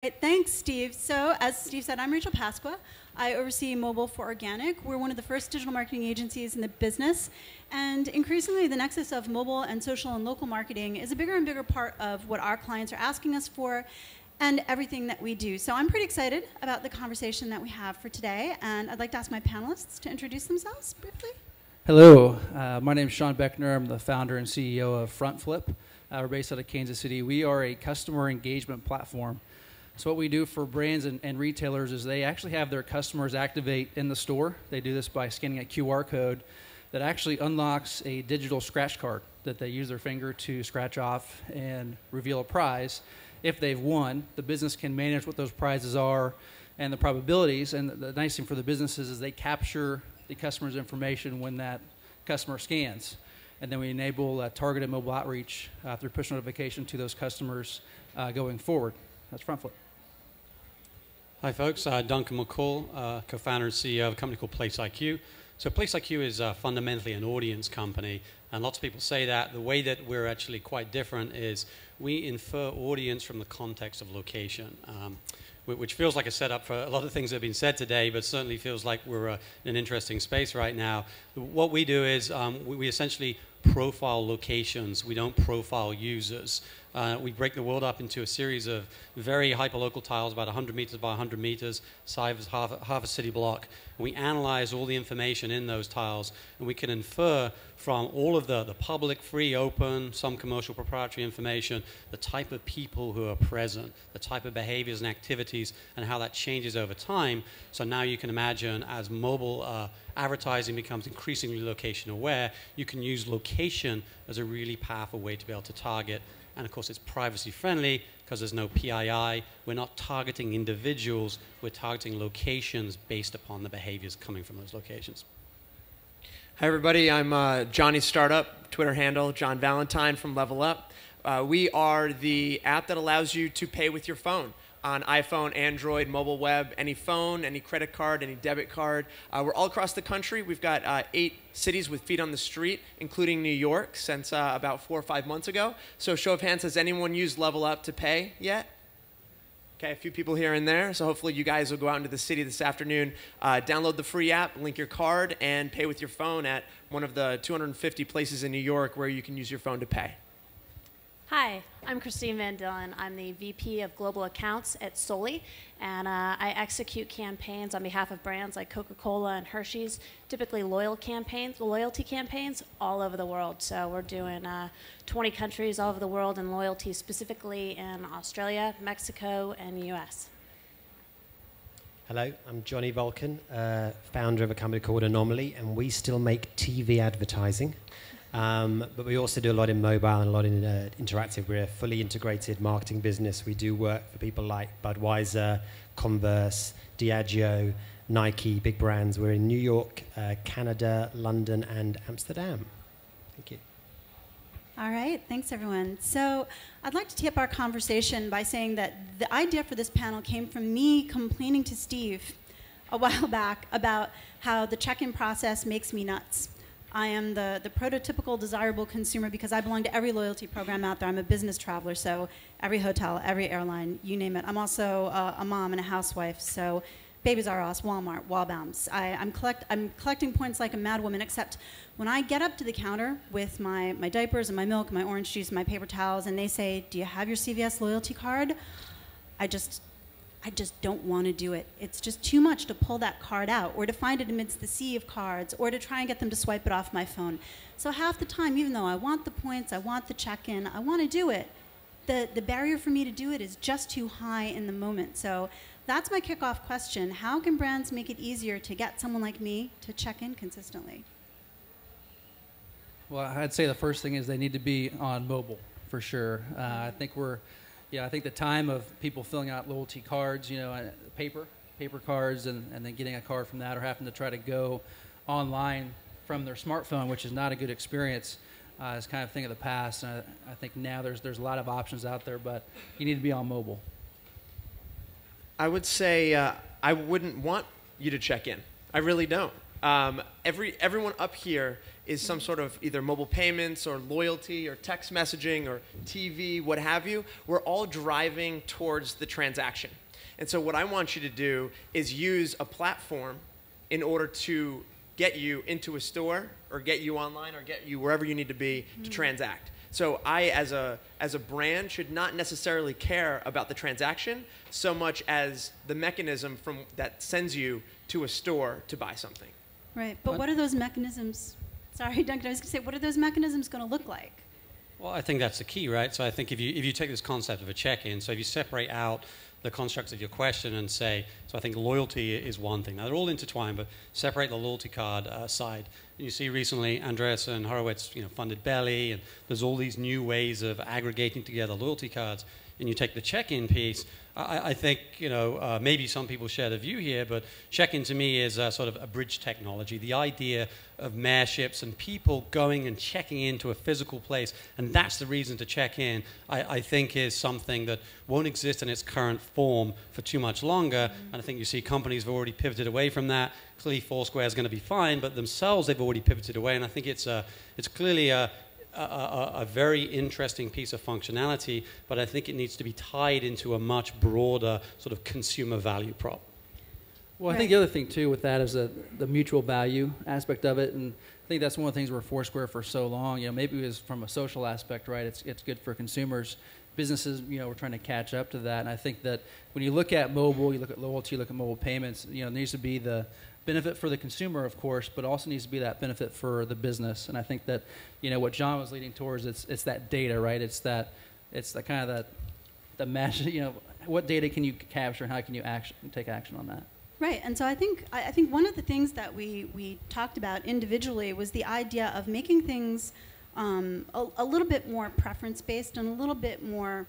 Thanks, Steve. So, as Steve said, I'm Rachel Pasqua. I oversee mobile for organic. We're one of the first digital marketing agencies in the business. And increasingly, the nexus of mobile and social and local marketing is a bigger and bigger part of what our clients are asking us for and everything that we do. So I'm pretty excited about the conversation that we have for today. And I'd like to ask my panelists to introduce themselves briefly. Hello, my name is Sean Beckner. I'm the founder and CEO of FrontFlip. We're based out of Kansas City. We are a customer engagement platform. So what we do for brands and retailers is they actually have their customers activate in the store. They do this by scanning a QR code that actually unlocks a digital scratch card that they use their finger to scratch off and reveal a prize. If they've won, the business can manage what those prizes are and the probabilities. And the nice thing for the businesses is they capture the customer's information when that customer scans. And then we enable targeted mobile outreach through push notification to those customers going forward. That's FrontFlip. Hi folks, Duncan McCall, co-founder and CEO of a company called PlaceIQ. So PlaceIQ is fundamentally an audience company, and lots of people say that. The way that we're actually quite different is we infer audience from the context of location, which feels like a setup for a lot of things that have been said today, but certainly feels like we're in an interesting space right now. What we do is we essentially profile locations. We don't profile users. We break the world up into a series of very hyperlocal tiles, about 100 meters by 100 meters, size of half a city block. We analyze all the information in those tiles, and we can infer from all of the public, free, open, some commercial proprietary information, the type of people who are present, the type of behaviors and activities, and how that changes over time. So now you can imagine as mobile advertising becomes increasingly location aware, you can use location as a really powerful way to be able to target. And of course, it's privacy friendly because there's no PII. We're not targeting individuals. We're targeting locations based upon the behaviors coming from those locations. Hi, everybody. I'm Johnny Startup, Twitter handle, John Valentine from Level Up. We are the app that allows you to pay with your phone on iPhone, Android, mobile web, any phone, any credit card, any debit card. We're all across the country. We've got 8 cities with feet on the street, including New York, since about 4 or 5 months ago. So show of hands, has anyone used Level Up to pay yet? Okay, a few people here and there. So hopefully you guys will go out into the city this afternoon, download the free app, link your card, and pay with your phone at one of the 250 places in New York where you can use your phone to pay. Hi, I'm Christine Van Dillen. I'm the VP of Global Accounts at Soli, and I execute campaigns on behalf of brands like Coca-Cola and Hershey's, typically loyalty campaigns all over the world. So we're doing 20 countries all over the world and loyalty specifically in Australia, Mexico, and the US. Hello, I'm Johnny Volkan, founder of a company called Anomaly, and we still make TV advertising. But we also do a lot in mobile and a lot in interactive. We're a fully integrated marketing business. We do work for people like Budweiser, Converse, Diageo, Nike, big brands. We're in New York, Canada, London, and Amsterdam. Thank you. All right, thanks everyone. So I'd like to tee up our conversation by saying that the idea for this panel came from me complaining to Steve a while back about how the check-in process makes me nuts. I am the prototypical desirable consumer because I belong to every loyalty program out there. I'm a business traveler, so every hotel, every airline, you name it. I'm also a mom and a housewife, so Babies R Us, Walmart, Wallbounce. I'm collecting points like a madwoman, except when I get up to the counter with my diapers and my milk and my orange juice and my paper towels and they say, do you have your CVS loyalty card? I just don't want to do it. It's just too much to pull that card out or to find it amidst the sea of cards or to try and get them to swipe it off my phone. So half the time, even though I want the points, I want the check-in, I want to do it, the barrier for me to do it is just too high in the moment. So that's my kickoff question. How can brands make it easier to get someone like me to check in consistently? Well, I'd say the first thing is they need to be on mobile, for sure. I think I think the time of people filling out loyalty cards, paper cards, and then getting a card from that, or having to try to go online from their smartphone, which is not a good experience, is kind of a thing of the past. And I think now there's a lot of options out there, but you need to be on mobile. I would say I wouldn't want you to check in. I really don't. Everyone up here is some sort of either mobile payments or loyalty or text messaging or TV, what have you. We're all driving towards the transaction. And so what I want you to do is use a platform in order to get you into a store or get you online or get you wherever you need to be to transact. So I, as a brand, should not necessarily care about the transaction so much as the mechanism that sends you to a store to buy something. Right, but what are those mechanisms? Sorry, Duncan, I was going to say, what are those mechanisms going to look like? Well, I think that's the key, right? So I think if you take this concept of a check-in, so if you separate out the constructs of your question and say, so I think loyalty is one thing. Now, they're all intertwined, but separate the loyalty card side. And you see recently, Andreas and Horowitz funded Belly, and there's all these new ways of aggregating together loyalty cards. And you take the check-in piece, I think, maybe some people share the view here, but check-in to me is sort of a bridge technology. The idea of mayorships and people going and checking into a physical place, and that's the reason to check in, I think is something that won't exist in its current form for too much longer. And I think you see companies have already pivoted away from that. Clearly, Foursquare is going to be fine, but themselves, they've already pivoted away. And I think it's clearly a very interesting piece of functionality, but I think it needs to be tied into a much broader sort of consumer value prop. Well, I think the other thing, too, with that is the mutual value aspect of it, and I think that's one of the things where Foursquare for so long, maybe it was from a social aspect, right? It's good for consumers. Businesses, we're trying to catch up to that, and I think that when you look at mobile, you look at loyalty, you look at mobile payments, there needs to be the benefit for the consumer, of course, but also needs to be that benefit for the business. And I think that, what John was leading towards, it's that data, right? It's the kind of the mesh, what data can you capture and how can you take action on that? Right, and so I think one of the things that we talked about individually was the idea of making things a little bit more preference-based and a little bit more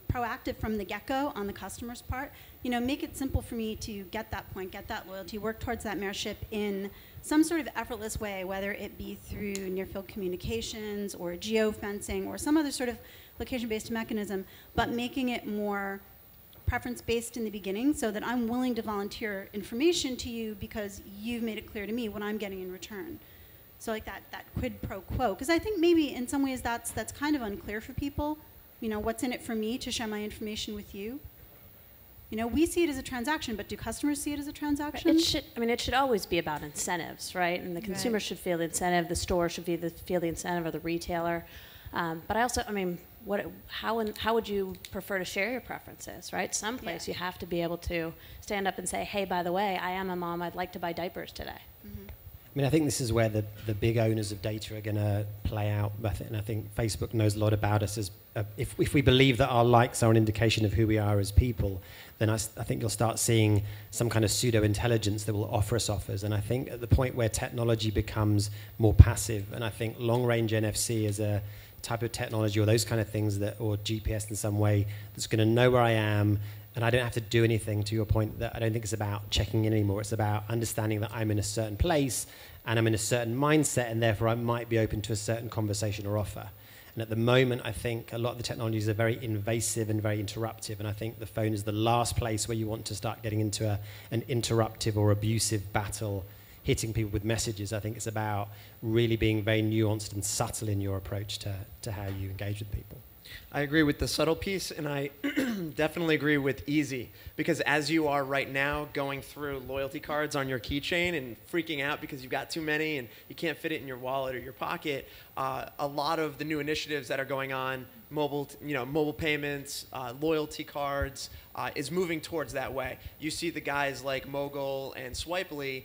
proactive from the get-go on the customer's part. Make it simple for me to get that point, get that loyalty, work towards that mayorship in some sort of effortless way, whether it be through near-field communications or geofencing or some other sort of location-based mechanism, but making it more preference-based in the beginning so that I'm willing to volunteer information to you because you've made it clear to me what I'm getting in return. So like that quid pro quo. Because I think maybe in some ways that's kind of unclear for people. What's in it for me to share my information with you? We see it as a transaction, but do customers see it as a transaction? It should always be about incentives, right? And the consumer should feel the incentive, the store should feel the incentive, or the retailer. But I also, how would you prefer to share your preferences, right? Someplace you have to be able to stand up and say, hey, by the way, I am a mom, I'd like to buy diapers today. Mm-hmm. I think this is where the big owners of data are going to play out. And I think Facebook knows a lot about us. As if we believe that our likes are an indication of who we are as people, then I think you'll start seeing some kind of pseudo-intelligence that will offer us offers. And I think at the point where technology becomes more passive, and I think long-range NFC is a type of technology or those kind of things or GPS in some way that's going to know where I am, and I don't have to do anything, to your point, that I don't think it's about checking in anymore. It's about understanding that I'm in a certain place and I'm in a certain mindset, and therefore I might be open to a certain conversation or offer. And at the moment, I think a lot of the technologies are very invasive and very interruptive, and I think the phone is the last place where you want to start getting into an interruptive or abusive battle, hitting people with messages. I think it's about really being very nuanced and subtle in your approach to how you engage with people. I agree with the subtle piece, and I definitely agree with easy, because as you are right now going through loyalty cards on your keychain and freaking out because you've got too many and you can't fit it in your wallet or your pocket, a lot of the new initiatives that are going on, mobile payments, loyalty cards, is moving towards that way. You see the guys like Mogul and Swipely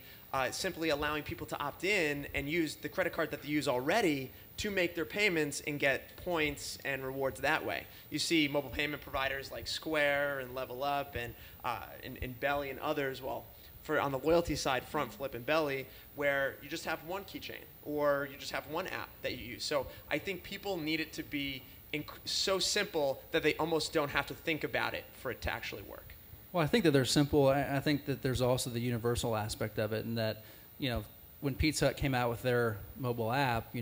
simply allowing people to opt in and use the credit card that they use already to make their payments and get points and rewards that way. You see mobile payment providers like Square and Level Up and Belly and others, on the loyalty side, Front Flip and Belly, where you just have one keychain or you just have one app that you use. So I think people need it to be so simple that they almost don't have to think about it for it to actually work. Well, I think that they're simple. I think that there's also the universal aspect of it, and that, when Pizza Hut came out with their mobile app,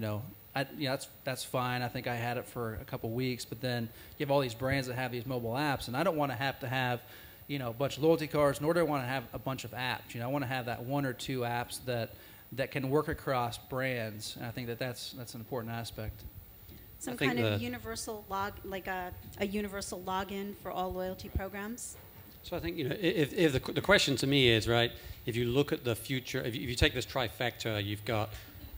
that's fine. I think I had it for a couple weeks, but then you have all these brands that have these mobile apps, and I don't want to have a bunch of loyalty cards, nor do I want to have a bunch of apps. I want to have that 1 or 2 apps that can work across brands, and I think that's an important aspect. Some kind of universal like a universal login for all loyalty programs. So I think, if the question to me is, right, if you look at the future, if you take this trifecta, you've got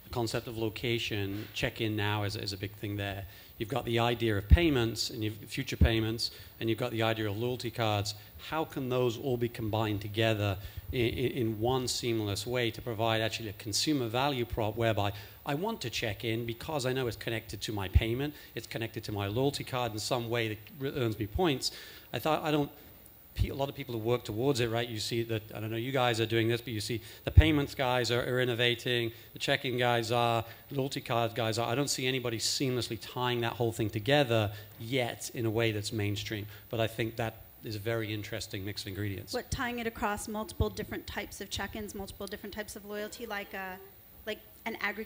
the concept of location, check-in now is a big thing there. You've got the idea of payments and future payments, and you've got the idea of loyalty cards. How can those all be combined together in one seamless way to provide actually a consumer value prop whereby I want to check in because I know it's connected to my payment, it's connected to my loyalty card in some way that earns me points. A lot of people who work towards it, right? You see that, I don't know, you guys are doing this, but you see the payments guys are innovating, the check-in guys are, the loyalty card guys are. I don't see anybody seamlessly tying that whole thing together yet in a way that's mainstream. But I think that is a very interesting mix of ingredients. What, tying it across multiple different types of check-ins, multiple different types of loyalty, like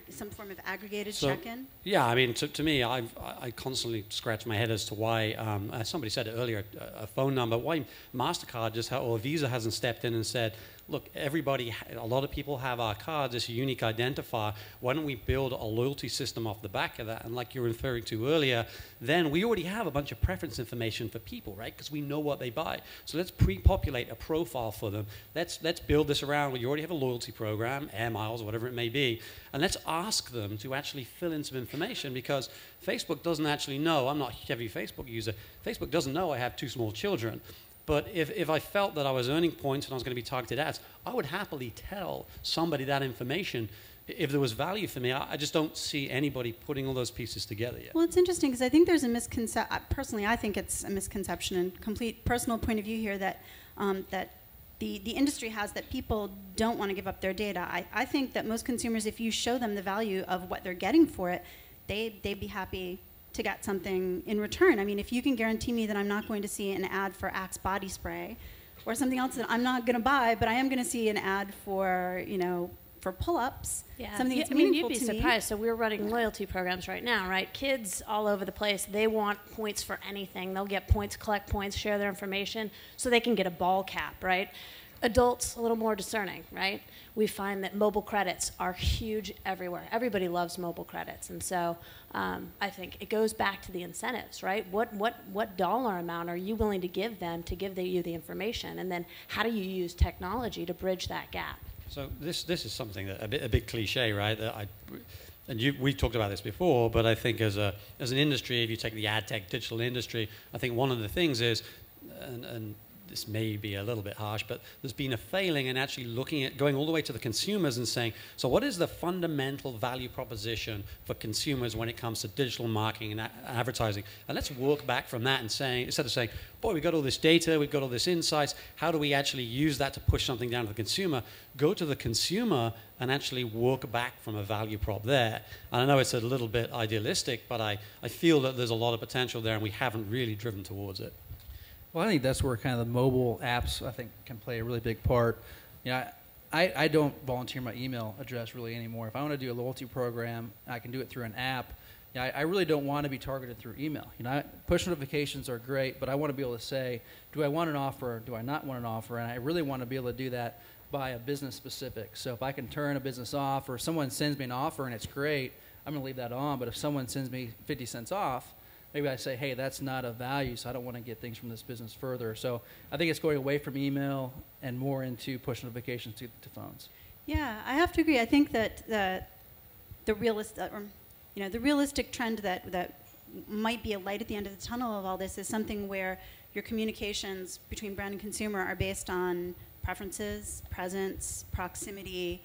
some form of aggregated check-in? Yeah, I mean, to me, I constantly scratch my head as to why, somebody said it earlier, a phone number, why MasterCard or Visa hasn't stepped in and said, look, a lot of people have our cards, it's a unique identifier, why don't we build a loyalty system off the back of that? And like you were referring to earlier, then we already have a bunch of preference information for people, right? Because we know what they buy. So let's pre-populate a profile for them. Let's build this around where you already have a loyalty program, air miles, whatever it may be, and let's ask them to actually fill in some information, because Facebook doesn't actually know. I'm not a heavy Facebook user. Facebook doesn't know I have 2 small children. But if I felt that I was earning points and I was going to be targeted ads, I would happily tell somebody that information if there was value for me. I just don't see anybody putting all those pieces together yet. Well, it's interesting because I think there's a misconception. Personally, I think it's a misconception and complete personal point of view here that that the industry has, that people don't want to give up their data. I think that most consumers, if you show them the value of what they're getting for it, they'd be happy to get something in return. I mean, if you can guarantee me that I'm not going to see an ad for Axe body spray or something else that I'm not going to buy, but I am going to see an ad for, for pull-ups, something that's meaningful to me. You'd be surprised. So we're running loyalty programs right now, right? Kids all over the place, they want points for anything. They'll get points, collect points, share their information so they can get a ball cap, right? Adults, a little more discerning, right? We find that mobile credits are huge everywhere. Everybody loves mobile credits. And so I think it goes back to the incentives, right? What dollar amount are you willing to give them to give you the information? And then how do you use technology to bridge that gap? So this is something that a bit cliche, right? We've talked about this before, but I think as an industry, if you take the ad tech digital industry, I think one of the things is, and this may be a little bit harsh, but there's been a failing in actually looking at going all the way to the consumers and saying, so what is the fundamental value proposition for consumers when it comes to digital marketing and advertising? And let's work back from that and saying, instead of saying, boy, we've got all this data, we've got all this insights, how do we actually use that to push something down to the consumer? Go to the consumer and actually work back from a value prop there. And I know it's a little bit idealistic, but I feel that there's a lot of potential there and we haven't really driven towards it. Well, I think that's where kind of the mobile apps, I think, can play a really big part. I don't volunteer my email address really anymore. If I want to do a loyalty program, I can do it through an app. I really don't want to be targeted through email. Push notifications are great, but I want to be able to say, do I want an offer or do I not want an offer? And I really want to be able to do that by a business specific. So if I can turn a business off, or someone sends me an offer and it's great, I'm going to leave that on. But if someone sends me 50 cents off, maybe I say, hey, that's not of value, so I don't want to get things from this business further. So I think it's going away from email and more into push notifications to phones. Yeah, I have to agree. I think that the realistic trend that might be a light at the end of the tunnel of all this is something where your communications between brand and consumer are based on preferences, presence, proximity,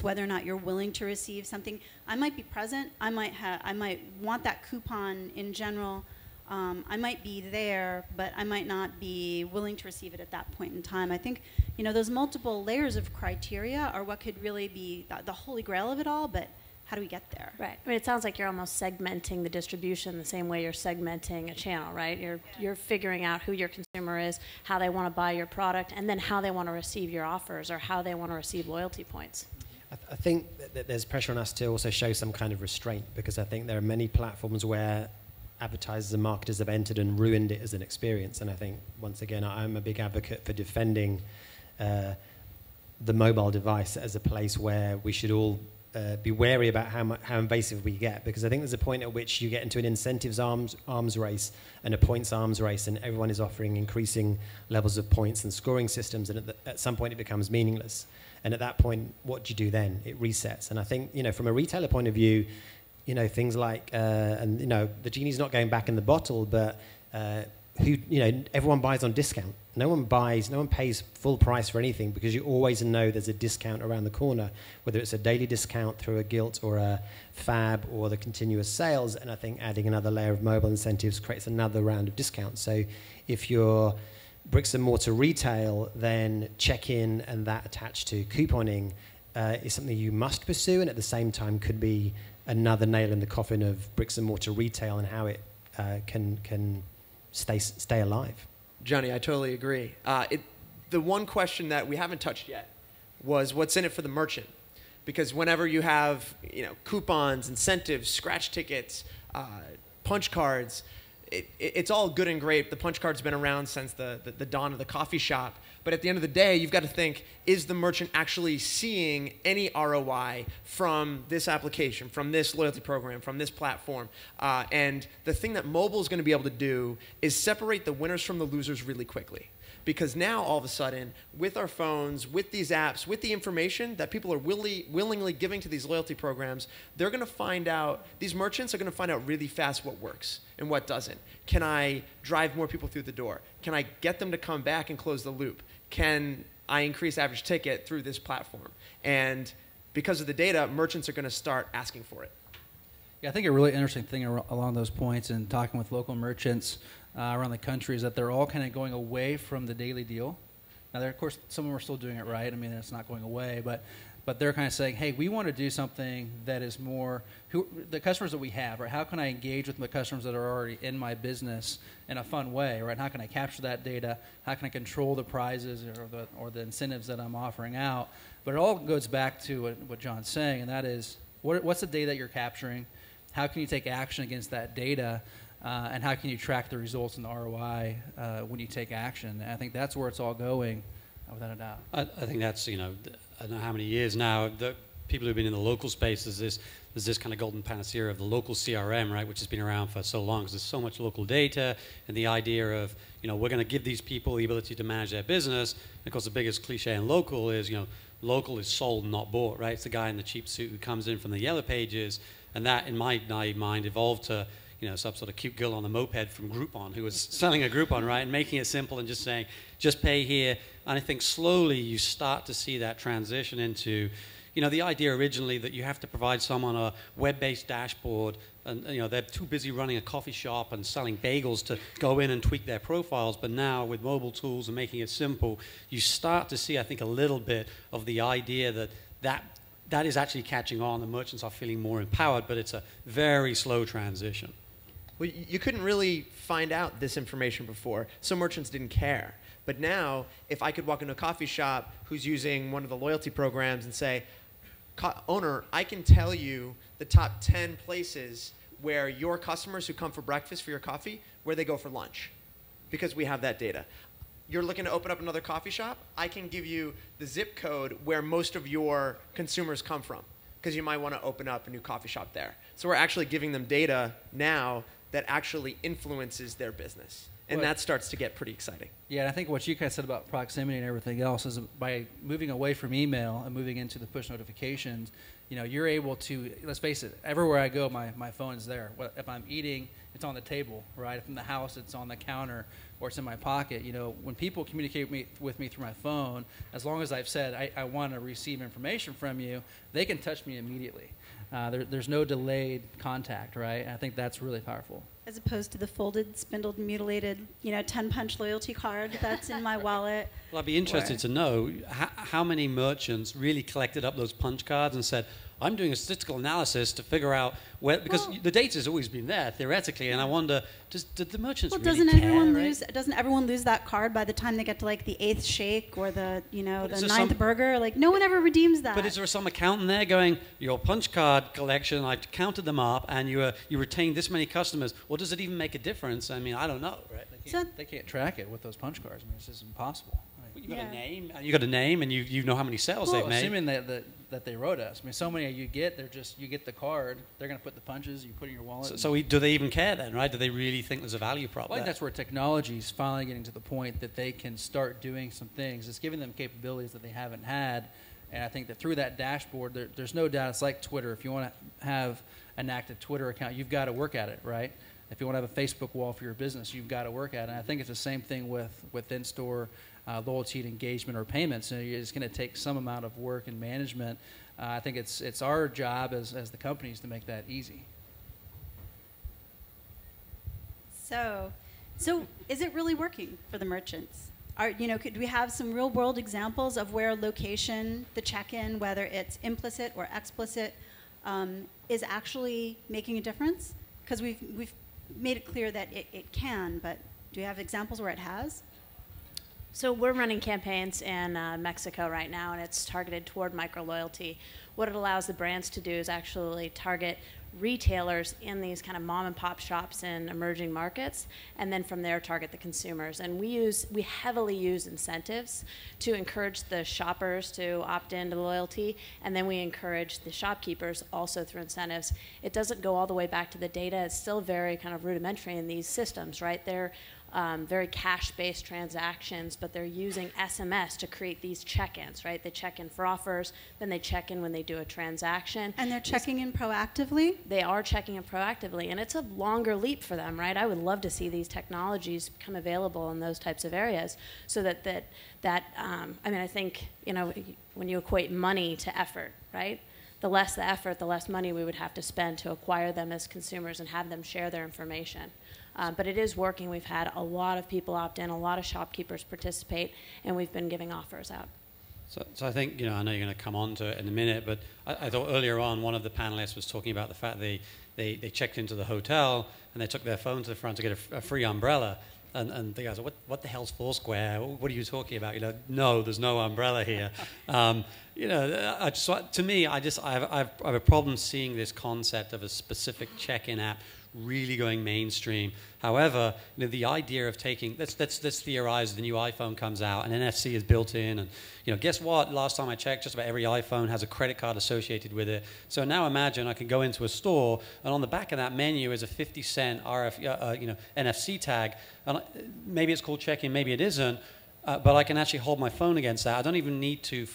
whether or not you're willing to receive something. I might be present. I might want that coupon in general. I might be there, but I might not be willing to receive it at that point in time. I think, those multiple layers of criteria are what could really be the holy grail of it all, but how do we get there? Right. I mean, it sounds like you're almost segmenting the distribution the same way you're segmenting a channel, right? You're figuring out who your consumer is, how they want to buy your product, and then how they want to receive your offers or how they want to receive loyalty points. I think that there's pressure on us to also show some kind of restraint, because I think there are many platforms where advertisers and marketers have entered and ruined it as an experience. And I think, once again, I'm a big advocate for defending the mobile device as a place where we should all be wary about how invasive we get, because I think there's a point at which you get into an incentives arms race and a points arms race, and everyone is offering increasing levels of points and scoring systems, and at some point it becomes meaningless. And at that point, what do you do then? It resets. And I think, from a retailer point of view, things like, the genie's not going back in the bottle, but everyone buys on discount. No one pays full price for anything, because you always know there's a discount around the corner, whether it's a daily discount through a gilt or a fab or the continuous sales. And I think adding another layer of mobile incentives creates another round of discounts. So if you're bricks and mortar retail, then check-in and that attached to couponing is something you must pursue, and at the same time could be another nail in the coffin of bricks and mortar retail and how it can stay alive. Johnny, I totally agree. The one question that we haven't touched yet was what's in it for the merchant. Because whenever you have coupons, incentives, scratch tickets, punch cards, it's all good and great. The punch card's been around since the dawn of the coffee shop. But at the end of the day, you've got to think, is the merchant actually seeing any ROI from this application, from this loyalty program, from this platform? And the thing that mobile is going to be able to do is separate the winners from the losers really quickly. Because now, all of a sudden, with our phones, with these apps, with the information that people are willingly giving to these loyalty programs, they're going to find out, these merchants are going to find out really fast what works and what doesn't. Can I drive more people through the door? Can I get them to come back and close the loop? Can I increase average ticket through this platform? And because of the data, merchants are going to start asking for it. Yeah, I think a really interesting thing along those points and talking with local merchants around the country is that they're all kind of going away from the daily deal. Now, of course, some of them are still doing it right. I mean, it's not going away, but they're kind of saying, hey, we want to do something that is more the customers that we have, right? How can I engage with my customers that are already in my business in a fun way, right? How can I capture that data? How can I control the prizes or the incentives that I'm offering out? But it all goes back to what John's saying, and that is, what's the data that you're capturing? How can you take action against that data? And how can you track the results and the ROI when you take action? And I think that's where it's all going, without a doubt. I think that's, I don't know how many years now, the people who've been in the local space, there's this kind of golden panacea of the local CRM, right, which has been around for so long, because there's so much local data, and the idea of, we're going to give these people the ability to manage their business. And of course, the biggest cliche in local is, local is sold, not bought, right? It's the guy in the cheap suit who comes in from the yellow pages, and that, in my naive mind, evolved to some sort of cute girl on a moped from Groupon who was selling a Groupon, right, and making it simple and just saying, just pay here. And I think slowly you start to see that transition into, the idea originally that you have to provide someone a web-based dashboard, and they're too busy running a coffee shop and selling bagels to go in and tweak their profiles. But now with mobile tools and making it simple, you start to see, I think, a little bit of the idea that is actually catching on. The merchants are feeling more empowered, but it's a very slow transition. Well, you couldn't really find out this information before. Some merchants didn't care. But now, if I could walk into a coffee shop who's using one of the loyalty programs and say, owner, I can tell you the top 10 places where your customers who come for breakfast for your coffee, where they go for lunch, because we have that data. You're looking to open up another coffee shop? I can give you the zip code where most of your consumers come from, because you might want to open up a new coffee shop there. So we're actually giving them data now that actually influences their business. And that starts to get pretty exciting. Yeah, and I think what you guys said about proximity and everything else is by moving away from email and moving into the push notifications, you're able to, let's face it, everywhere I go, my phone is there. If I'm eating, it's on the table, right? If I'm in the house, it's on the counter or it's in my pocket. When people communicate with me through my phone, as long as I've said, I want to receive information from you, they can touch me immediately. There's no delayed contact, right? And I think that's really powerful. As opposed to the folded, spindled, mutilated, 10-punch loyalty card that's in my wallet. Well, I'd be interested to know how many merchants really collected up those punch cards and said, I'm doing a statistical analysis to figure out where, because the data's always been there theoretically, and I wonder, Did the merchants Well, really doesn't care, everyone right? lose? Doesn't everyone lose that card by the time they get to like the 8th shake or the But the is there 9th some- burger? Like no one ever redeems that. But is there some accountant there going, your punch card collection, I've counted them up, and you retained this many customers? Or does it even make a difference? I mean, I don't know, right? They can't track it with those punch cards. I mean, it's just impossible. Right? You got Yeah. a name, and you got a name, and you know how many sales they've made. Assuming that they wrote us. I mean, so many you get, you get the card. They're going to put the punches. You put it in your wallet. So do they even care then, right? Do they really think there's a value prop I think there? that's where technology is finally getting to the point that they can start doing some things. It's giving them capabilities that they haven't had. And I think that through that dashboard, there's no doubt it's like Twitter. If you want to have an active Twitter account, you've got to work at it, right? If you want to have a Facebook wall for your business, you've got to work at it. And I think it's the same thing with in-store loyalty and engagement or payments. And it's going to take some amount of work and management. I think it's our job as the companies to make that easy. So is it really working for the merchants? Could we have some real world examples of where location, the check-in, whether it's implicit or explicit, is actually making a difference? Because we've made it clear that it can, but do you have examples where it has? So we're running campaigns in Mexico right now, and it's targeted toward micro-loyalty. What it allows the brands to do is actually target retailers in these kind of mom and pop shops in emerging markets, and then from there target the consumers. And we heavily use incentives to encourage the shoppers to opt into loyalty, and then we encourage the shopkeepers also through incentives. It doesn't go all the way back to the data. It's still very kind of rudimentary in these systems, right? They're very cash-based transactions, but they're using SMS to create these check-ins, right? They check in for offers, then they check in when they do a transaction. And they're checking in proactively? They are checking in proactively, and it's a longer leap for them, right? I would love to see these technologies become available in those types of areas so that I think, when you equate money to effort, right? The less the effort, the less money we would have to spend to acquire them as consumers and have them share their information. But it is working. We've had a lot of people opt in, a lot of shopkeepers participate, and we've been giving offers out. So I think, I know you're going to come on to it in a minute, but I thought earlier on one of the panelists was talking about the fact they checked into the hotel and they took their phone to the front to get a free umbrella. And the guys are, what the hell's Foursquare? What are you talking about? No, there's no umbrella here. To me, I have a problem seeing this concept of a specific check-in app really going mainstream. However, the idea of taking, let's theorize the new iPhone comes out and NFC is built in, and guess what? Last time I checked, just about every iPhone has a credit card associated with it. So now imagine I can go into a store and on the back of that menu is a 50-cent NFC tag, and maybe it's called check-in, maybe it isn't. But I can actually hold my phone against that. I don't even need to,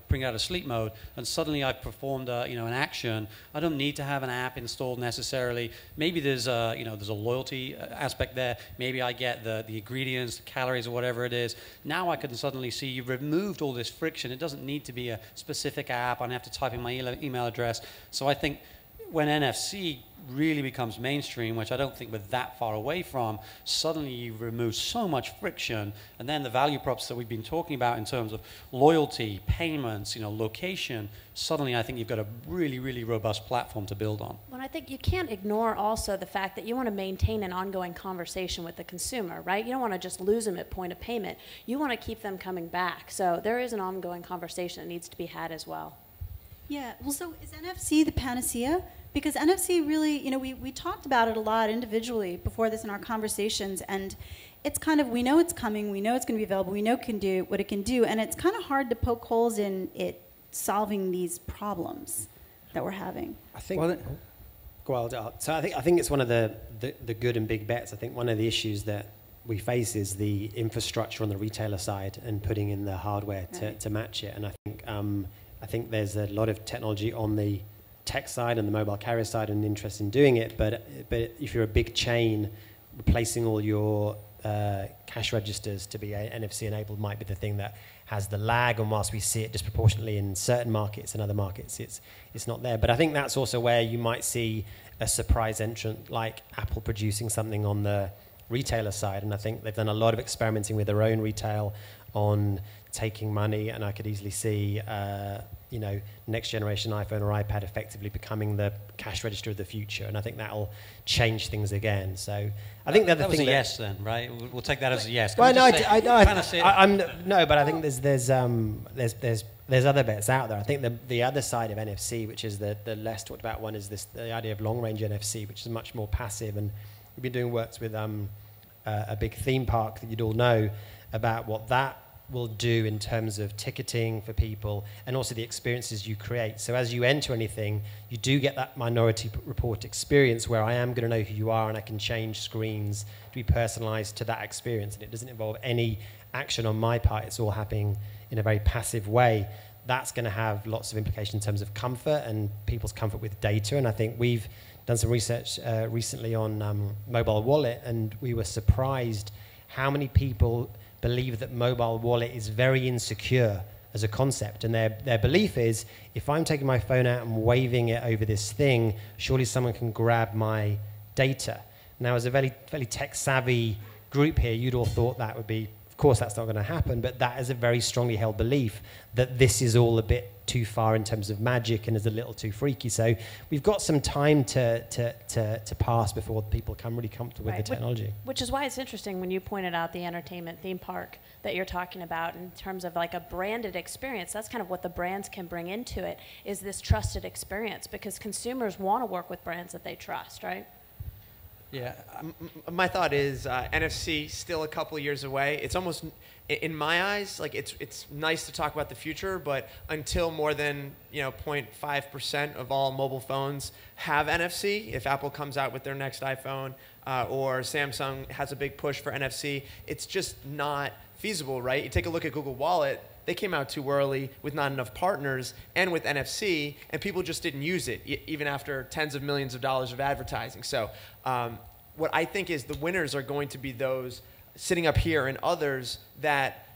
bring it out of sleep mode, and suddenly I've performed, an action. I don't need to have an app installed necessarily. Maybe there's a loyalty aspect there. Maybe I get the ingredients, the calories, or whatever it is. Now I can suddenly see you've removed all this friction. It doesn't need to be a specific app. I don't have to type in my email address. So I think when NFC really becomes mainstream, which I don't think we're that far away from, suddenly you remove so much friction, and then the value props that we've been talking about in terms of loyalty, payments, location, suddenly I think you've got a really, really robust platform to build on. Well, I think you can't ignore also the fact that you want to maintain an ongoing conversation with the consumer, right? You don't want to just lose them at point of payment. You want to keep them coming back. So there is an ongoing conversation that needs to be had as well. Yeah, well, so is NFC the panacea? Because NFC really, we talked about it a lot individually before this in our conversations, and it's kind of, we know it's coming, we know it's going to be available, we know it can do what it can do, and it's kind of hard to poke holes in it solving these problems that we're having. I think. So I think it's one of the good and big bets. I think one of the issues that we face is the infrastructure on the retailer side and putting in the hardware to match it. And I think there's a lot of technology on the tech side and the mobile carrier side and interest in doing it, but if you're a big chain, replacing all your cash registers to be NFC enabled might be the thing that has the lag, and whilst we see it disproportionately in certain markets, in other markets it's not there. But I think that's also where you might see a surprise entrant like Apple producing something on the retailer side, and I think they've done a lot of experimenting with their own retail on taking money, and I could easily see, next generation iPhone or iPad effectively becoming the cash register of the future, and I think that'll change things again. So I think that was a yes then, right? We'll take that as a yes. Well, no, but I think there's other bets out there. I think the other side of NFC, which is the less talked about one, is the idea of long range NFC, which is much more passive, and we've been doing works with a big theme park that you'd all know about what that will do in terms of ticketing for people and also the experiences you create. So as you enter anything, you do get that Minority Report experience where I am going to know who you are and I can change screens to be personalized to that experience, and it doesn't involve any action on my part. It's all happening in a very passive way. That's going to have lots of implications in terms of comfort and people's comfort with data, and I think we've done some research recently on mobile wallet, and we were surprised how many people believe that mobile wallet is very insecure as a concept, and their belief is, if I'm taking my phone out and waving it over this thing, surely someone can grab my data. Now, as a very tech-savvy group here, you'd all thought that would be, of course that's not going to happen, but that is a very strongly held belief that this is all a bit too far in terms of magic and is a little too freaky. So we've got some time to pass before people become really comfortable with the technology. Which is why it's interesting when you pointed out the entertainment theme park that you're talking about in terms of like a branded experience. That's kind of what the brands can bring into it, is this trusted experience, because consumers want to work with brands that they trust, right? Yeah, my thought is NFC still a couple of years away. It's almost, in my eyes, like it's nice to talk about the future, but until more than 0.5% of all mobile phones have NFC, if Apple comes out with their next iPhone or Samsung has a big push for NFC, it's just not feasible, right? You take a look at Google Wallet. They came out too early with not enough partners and with NFC, and people just didn't use it, even after tens of millions of dollars of advertising. So what I think is the winners are going to be those sitting up here and others that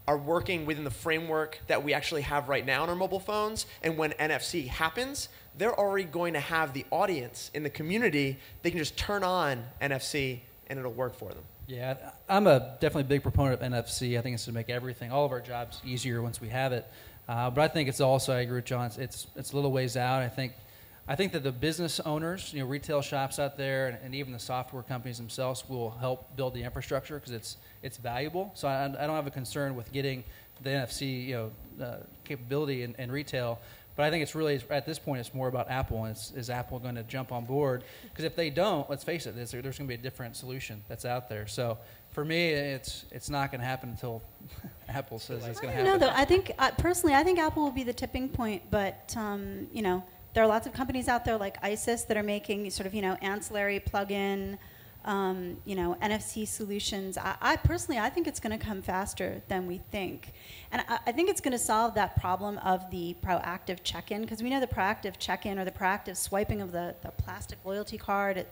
are working within the framework that we actually have right now on our mobile phones. And when NFC happens, they're already going to have the audience in the community. They can just turn on NFC and it'll work for them. Yeah, I'm definitely a big proponent of NFC. I think it's to make everything, all of our jobs easier once we have it. But I think it's also, I agree with John, it's a little ways out. I think that the business owners, retail shops out there, and even the software companies themselves will help build the infrastructure because it's valuable. So I don't have a concern with getting the NFC capability in retail. But I think it's really, at this point, it's more about Apple. And is Apple going to jump on board? Because if they don't, let's face it, there's going to be a different solution that's out there. So for me, it's not going to happen until Apple says it's going to happen. No, though. I think, personally, I think Apple will be the tipping point. But, there are lots of companies out there like ISIS that are making sort of, ancillary plug-in, NFC solutions. I personally, I think it's going to come faster than we think. And I think it's going to solve that problem of the proactive check-in, because we know the proactive check-in or the proactive swiping of the plastic loyalty card,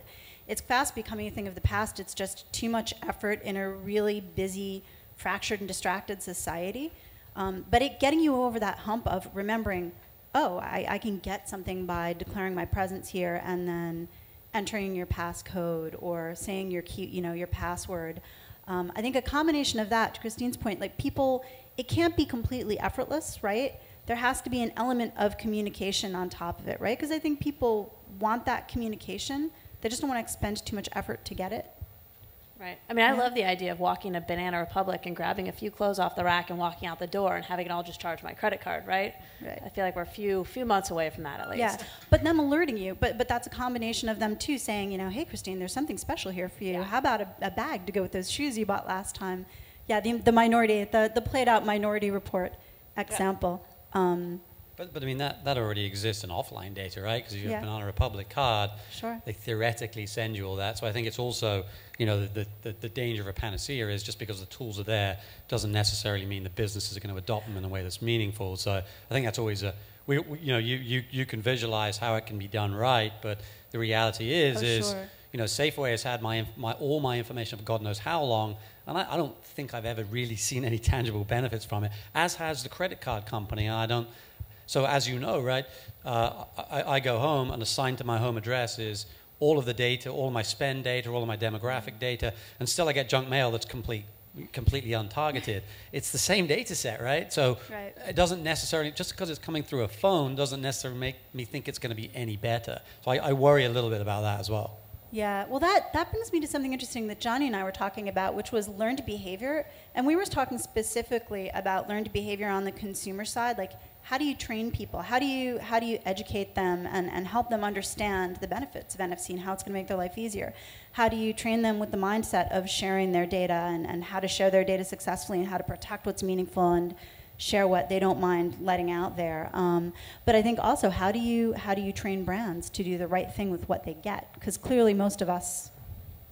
it's fast becoming a thing of the past. It's just too much effort in a really busy, fractured and distracted society. But getting you over that hump of remembering, oh, I can get something by declaring my presence here and then entering your passcode or saying your key, your password. I think a combination of that, to Christine's point, like people, it can't be completely effortless, right? There has to be an element of communication on top of it, right? Because I think people want that communication. They just don't want to expend too much effort to get it. Right. I mean, I love the idea of walking to Banana Republic and grabbing a few clothes off the rack and walking out the door and having it all just charge my credit card, right? Right. I feel like we're a few months away from that at least. Yeah, but them alerting you. But that's a combination of them too saying, hey, Christine, there's something special here for you. Yeah. How about a bag to go with those shoes you bought last time? Yeah, the played out Minority Report example. Yeah. But I mean, that already exists in offline data, right? Because if you have a Banana Republic card, they theoretically send you all that. So I think it's also, the danger of a panacea is just because the tools are there doesn't necessarily mean the businesses are going to adopt them in a way that's meaningful. So I think that's always you can visualize how it can be done right, but the reality is Safeway has had all my information for God knows how long, and I don't think I've ever really seen any tangible benefits from it, as has the credit card company. And So as you know, right, I go home and assigned to my home address is all of the data, all of my spend data, all of my demographic data, and still I get junk mail that's complete completely untargeted. It's the same data set, right? So it doesn't necessarily, just because it's coming through a phone doesn't necessarily make me think it's going to be any better. So I worry a little bit about that as well. Yeah, well, that brings me to something interesting that Johnny and I were talking about, which was learned behavior. And we were talking specifically about learned behavior on the consumer side. Like, how do you train people? How do you educate them and help them understand the benefits of NFC and how it's going to make their life easier? How do you train them with the mindset of sharing their data and how to share their data successfully and how to protect what's meaningful and share what they don't mind letting out there? But I think also, how do you train brands to do the right thing with what they get? Because clearly most of us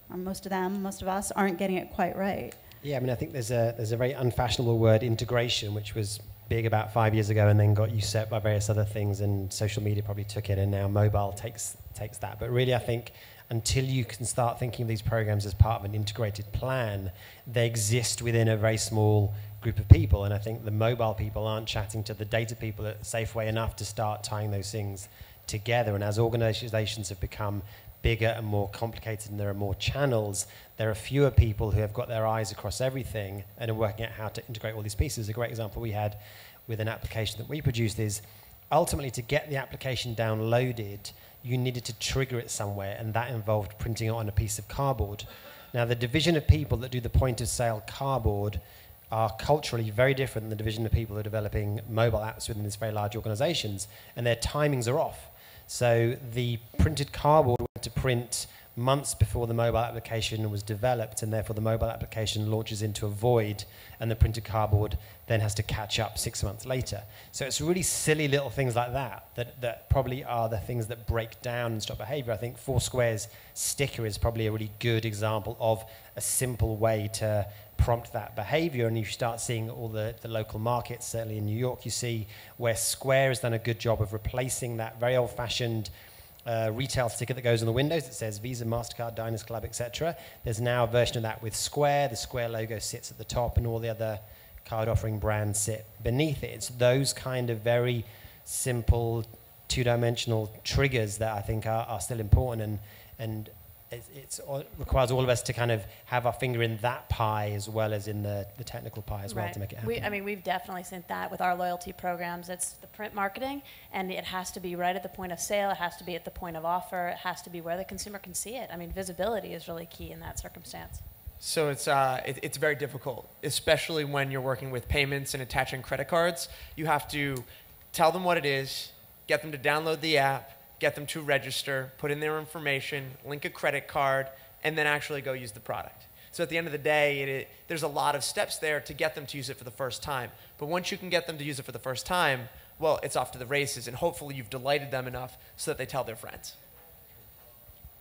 aren't getting it quite right. Yeah, I mean, I think there's a very unfashionable word, integration, which was big about 5 years ago and then got usurped by various other things, and social media probably took it, and now mobile takes that. But really, I think until you can start thinking of these programs as part of an integrated plan, they exist within a very small group of people. And I think the mobile people aren't chatting to the data people at Safeway enough to start tying those things together. And as organizations have become bigger and more complicated and there are more channels, there are fewer people who have got their eyes across everything and are working out how to integrate all these pieces. A great example we had with an application that we produced is ultimately to get the application downloaded, you needed to trigger it somewhere, and that involved printing it on a piece of cardboard. Now, the division of people that do the point-of-sale cardboard are culturally very different than the division of people who are developing mobile apps within these very large organizations, and their timings are off. So the printed cardboard went to print months before the mobile application was developed, and therefore the mobile application launches into a void, and the printed cardboard then has to catch up 6 months later. So it's really silly little things like that probably are the things that break down and stop behavior. I think Foursquare's sticker is probably a really good example of a simple way to prompt that behavior, and you start seeing all the local markets, certainly in New York, you see where Square has done a good job of replacing that very old-fashioned retail sticker that goes on the windows that says Visa, MasterCard, Diners Club, etc. There's now a version of that with Square. The Square logo sits at the top and all the other card offering brands sit beneath it. It's those kind of very simple two-dimensional triggers that I think are still important, and it requires all of us to kind of have our finger in that pie as well as in the technical pie as well to make it happen. We've definitely seen that with our loyalty programs. It's the print marketing, and it has to be right at the point of sale. It has to be at the point of offer. It has to be where the consumer can see it. I mean, visibility is really key in that circumstance. So it's very difficult, especially when you're working with payments and attaching credit cards. You have to tell them what it is, get them to download the app, get them to register, put in their information, link a credit card, and then actually go use the product. So at the end of the day, there's a lot of steps there to get them to use it for the first time. But once you can get them to use it for the first time, well, it's off to the races, and hopefully you've delighted them enough so that they tell their friends.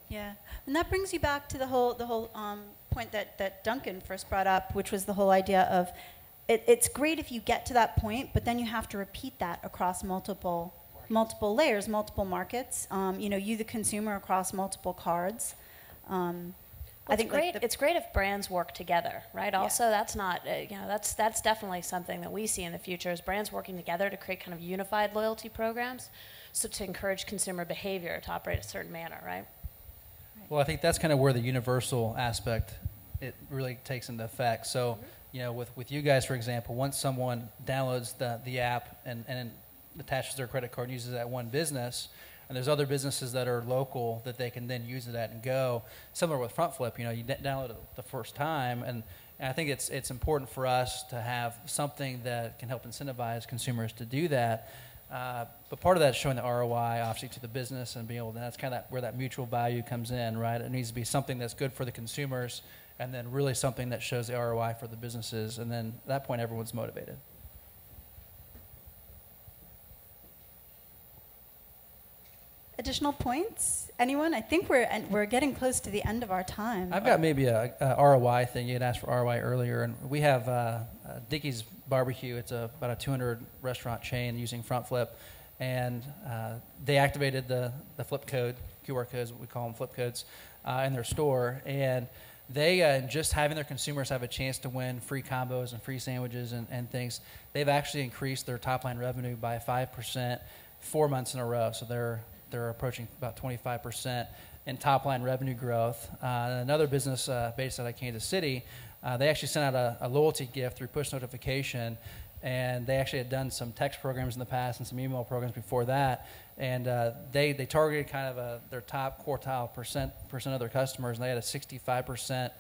Yeah, and that brings you back to the whole point that Duncan first brought up, which was the whole idea of it's great if you get to that point, but then you have to repeat that across multiple layers, multiple markets. You, the consumer, across multiple cards. I think it's great if brands work together, right? Yeah. Also, that's not that's definitely something that we see in the future is brands working together to create kind of unified loyalty programs, so to encourage consumer behavior to operate a certain manner, right? Well, I think that's kind of where the universal aspect it really takes into effect. So, with you guys, for example, once someone downloads the app and attaches their credit card and uses it at one business, and there's other businesses that are local that they can then use it at and go. Similar with Front Flip, you download it the first time, and I think it's important for us to have something that can help incentivize consumers to do that. But part of that is showing the ROI, obviously, to the business and being able to, that's kind of where that mutual value comes in, right? It needs to be something that's good for the consumers and then really something that shows the ROI for the businesses. And then at that point, everyone's motivated. Additional points? Anyone? I think we're getting close to the end of our time. I've got maybe a ROI thing. You had asked for ROI earlier, and we have Dickey's Barbecue. It's about a 200 restaurant chain using Front Flip, and they activated the flip code, QR codes, we call them flip codes, in their store, and they just having their consumers have a chance to win free combos and free sandwiches and things, they've actually increased their top line revenue by 5% 4 months in a row. So they're approaching about 25% in top line revenue growth. Another business based out of Kansas City, They actually sent out a loyalty gift through push notification, and they actually had done some text programs in the past and some email programs before that, and they targeted kind of their top quartile percent of their customers, and they had a 65%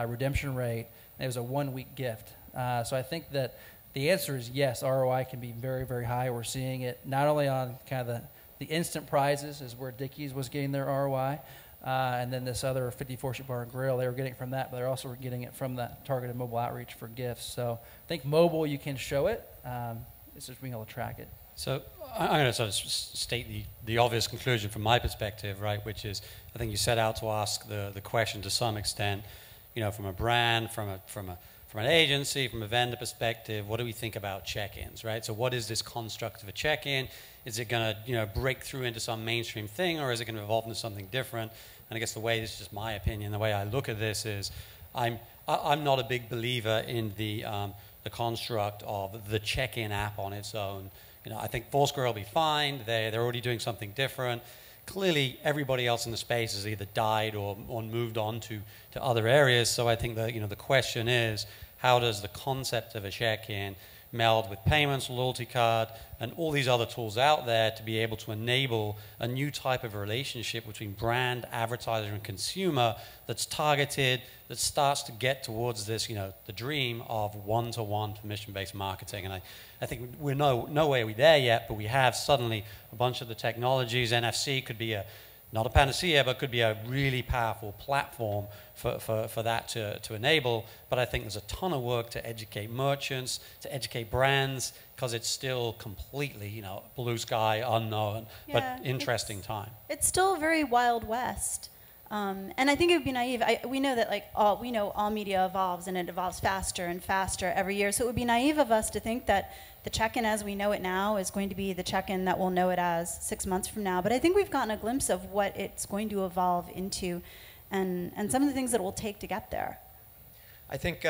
redemption rate, and it was a 1-week gift. So I think that the answer is yes, ROI can be very, very high. We're seeing it not only on kind of the instant prizes is where Dickies was getting their ROI, and then this other 54 Sheep Bar and Grill, they were getting it from that, but they're also getting it from that targeted mobile outreach for gifts. So I think mobile, you can show it. It's just being able to track it. So I'm going to sort of state the obvious conclusion from my perspective, right, which is I think you set out to ask the question to some extent, you know, from a brand, from an agency, from a vendor perspective, what do we think about check-ins, right? So what is this construct of a check-in? Is it going to, you know, break through into some mainstream thing, or is it going to evolve into something different? And I guess the way, this is just my opinion, the way I look at this is I'm not a big believer in the construct of the check-in app on its own. You know, I think Foursquare will be fine. They're already doing something different. Clearly, everybody else in the space has either died or moved on to other areas. So I think that, you know, the question is, how does the concept of a check-in meld with payments, loyalty card, and all these other tools out there to be able to enable a new type of relationship between brand, advertiser, and consumer that's targeted, that starts to get towards this, you know, the dream of one-to-one permission-based marketing. And I think we're no way are we there yet, but we have suddenly a bunch of the technologies. NFC could be not a panacea, but could be a really powerful platform for that to enable. But I think there's a ton of work to educate merchants, to educate brands, because it's still completely, you know, blue sky, unknown, but interesting time. It's still very Wild West. And I think it would be naive. We know that all media evolves, and it evolves faster and faster every year. So it would be naive of us to think that the check-in as we know it now is going to be the check-in that we'll know it as 6 months from now. But I think we've gotten a glimpse of what it's going to evolve into, and some of the things that it will take to get there. I think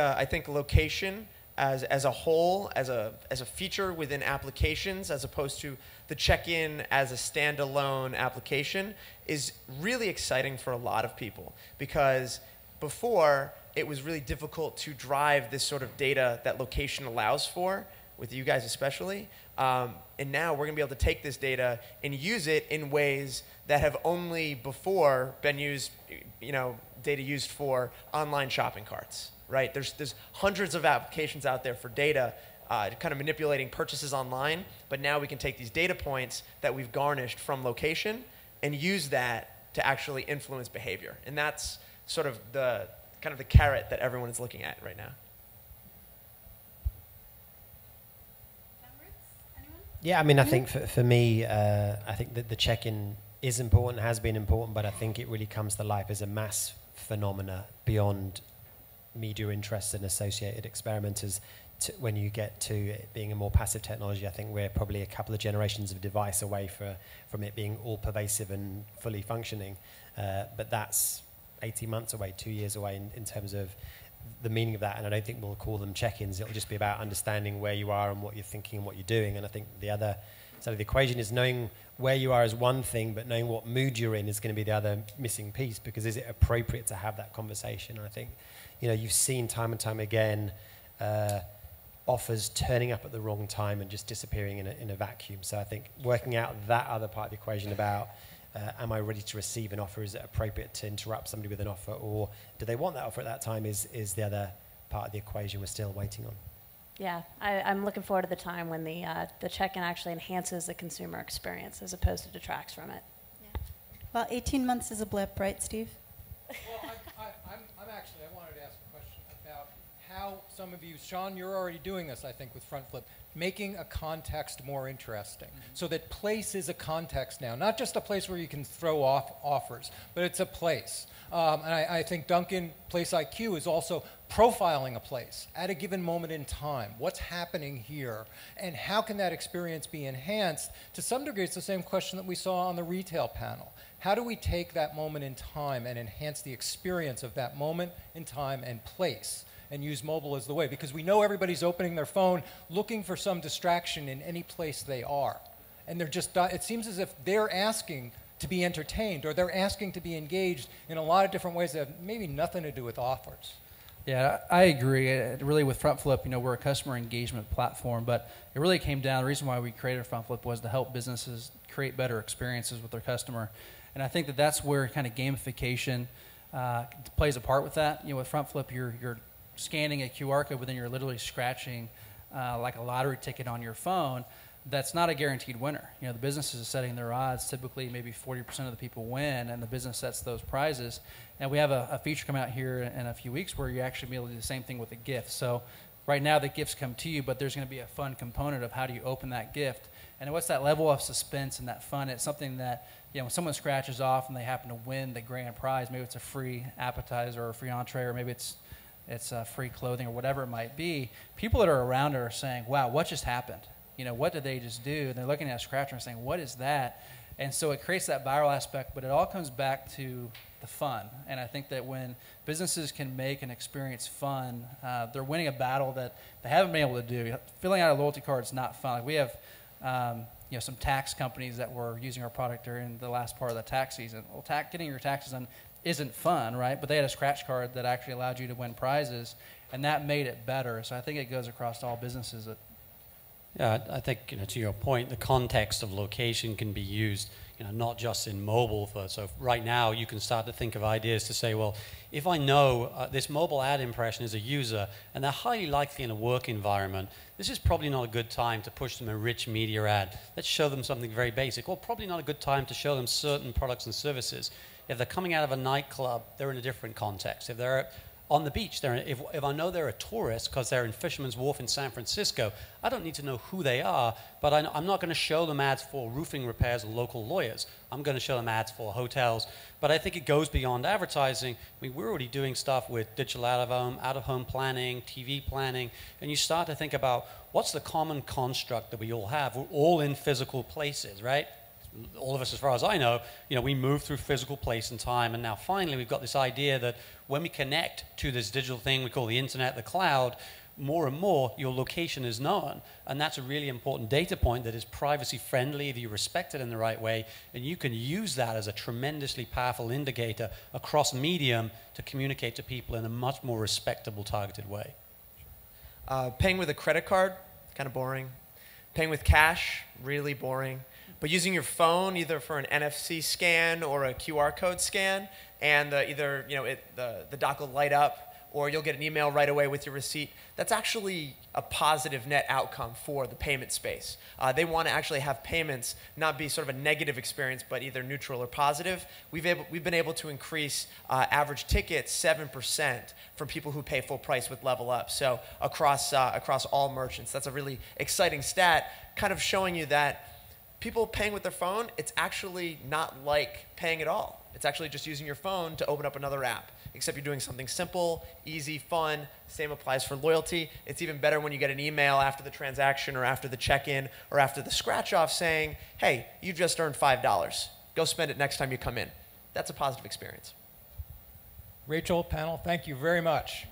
location as a whole, as a feature within applications, as opposed to the check-in as a standalone application, is really exciting for a lot of people, because before it was really difficult to drive this sort of data that location allows for, with you guys especially. And now we're going to be able to take this data and use it in ways that have only before been used, you know, data used for online shopping carts, right? There's hundreds of applications out there for data, kind of manipulating purchases online, but now we can take these data points that we've garnished from location and use that to actually influence behavior. And that's sort of the kind of the carrot that everyone is looking at right now. Yeah, I mean, I think for me, I think that the check-in is important, has been important, but I think it really comes to life as a mass phenomena beyond media interests and associated experimenters. When you get to it being a more passive technology, I think we're probably a couple of generations of device away from it being all pervasive and fully functioning. But that's 18 months away, 2 years away in terms of the meaning of that, and I don't think we'll call them check-ins. It'll just be about understanding where you are and what you're thinking and what you're doing. And I think the other side of the equation is knowing where you are is one thing, but knowing what mood you're in is going to be the other missing piece, because is it appropriate to have that conversation? And I think, you know, you've seen time and time again offers turning up at the wrong time and just disappearing in a vacuum. So I think working out that other part of the equation about am I ready to receive an offer? Is it appropriate to interrupt somebody with an offer, or do they want that offer at that time? Is the other part of the equation we're still waiting on. Yeah, I'm looking forward to the time when the check-in actually enhances the consumer experience as opposed to detracts from it. Yeah. Well, 18 months is a blip, right, Steve? Well, I wanted to ask a question about how some of you, Sean, you're already doing this, I think, with Front Flip, making a context more interesting, so that place is a context now, not just a place where you can throw off offers, but it's a place. And I think Duncan Place IQ is also profiling a place at a given moment in time. What's happening here, and how can that experience be enhanced? To some degree, it's the same question that we saw on the retail panel. How do we take that moment in time and enhance the experience of that moment in time and place, and use mobile as the way? Because we know everybody's opening their phone looking for some distraction in any place they are. And they're just, it seems as if they're asking to be entertained, or they're asking to be engaged in a lot of different ways that have maybe nothing to do with offers. Yeah, I agree. Really, with FrontFlip, we're a customer engagement platform, but it really came down. The reason why we created FrontFlip was to help businesses create better experiences with their customer, and I think that that's where kind of gamification plays a part with that. With FrontFlip, you're scanning a QR code, but then you're literally scratching like a lottery ticket on your phone. That's not a guaranteed winner. The businesses are setting their odds. Typically, maybe 40% of the people win, and the business sets those prizes. And we have a feature coming out here in a few weeks where you actually be able to do the same thing with a gift. So right now, the gifts come to you, but there's going to be a fun component of how do you open that gift. And what's that level of suspense and that fun? It's something that, when someone scratches off and they happen to win the grand prize, maybe it's a free appetizer or a free entree, or maybe it's free clothing or whatever it might be, people that are around it are saying, wow, what just happened? What did they just do? And they're looking at a scratcher and saying, what is that? And so it creates that viral aspect, but it all comes back to the fun. And I think that when businesses can make an experience fun, they're winning a battle that they haven't been able to do. Filling out a loyalty card is not fun. Like we have some tax companies that were using our product during the last part of the tax season. Well, getting your taxes done isn't fun, right? But they had a scratch card that actually allowed you to win prizes, and that made it better. So I think it goes across all businesses. Yeah, I think to your point, the context of location can be used, not just in mobile. So right now, you can start to think of ideas to say, well, if I know this mobile ad impression is a user and they're highly likely in a work environment, this is probably not a good time to push them a rich media ad. Let's show them something very basic. Or probably not a good time to show them certain products and services. If they're coming out of a nightclub, they're in a different context. If they're on the beach, if I know they're a tourist because they're in Fisherman's Wharf in San Francisco, I don't need to know who they are, but I'm not going to show them ads for roofing repairs or local lawyers. I'm going to show them ads for hotels. But I think it goes beyond advertising. We're already doing stuff with digital out-of-home planning, TV planning, and you start to think about what's the common construct that we all have. We're all in physical places, right? All of us, as far as I know, we move through physical place and time, and now finally we've got this idea that when we connect to this digital thing we call the internet, the cloud, more and more your location is known, and that's a really important data point that is privacy friendly if you respect it in the right way, and you can use that as a tremendously powerful indicator across medium to communicate to people in a much more respectable, targeted way. Paying with a credit card, kind of boring. Paying with cash, really boring. But using your phone either for an NFC scan or a QR code scan, and either the dock will light up, or you'll get an email right away with your receipt. That's actually a positive net outcome for the payment space. They want to actually have payments not be sort of a negative experience, but either neutral or positive. We've been able to increase average tickets 7% from people who pay full price with Level Up. So across all merchants, that's a really exciting stat, kind of showing you that people paying with their phone, it's actually not like paying at all. It's actually just using your phone to open up another app, except you're doing something simple, easy, fun. Same applies for loyalty. It's even better when you get an email after the transaction or after the check-in or after the scratch-off saying, hey, you just earned $5. Go spend it next time you come in. That's a positive experience. Rachel, panel, thank you very much.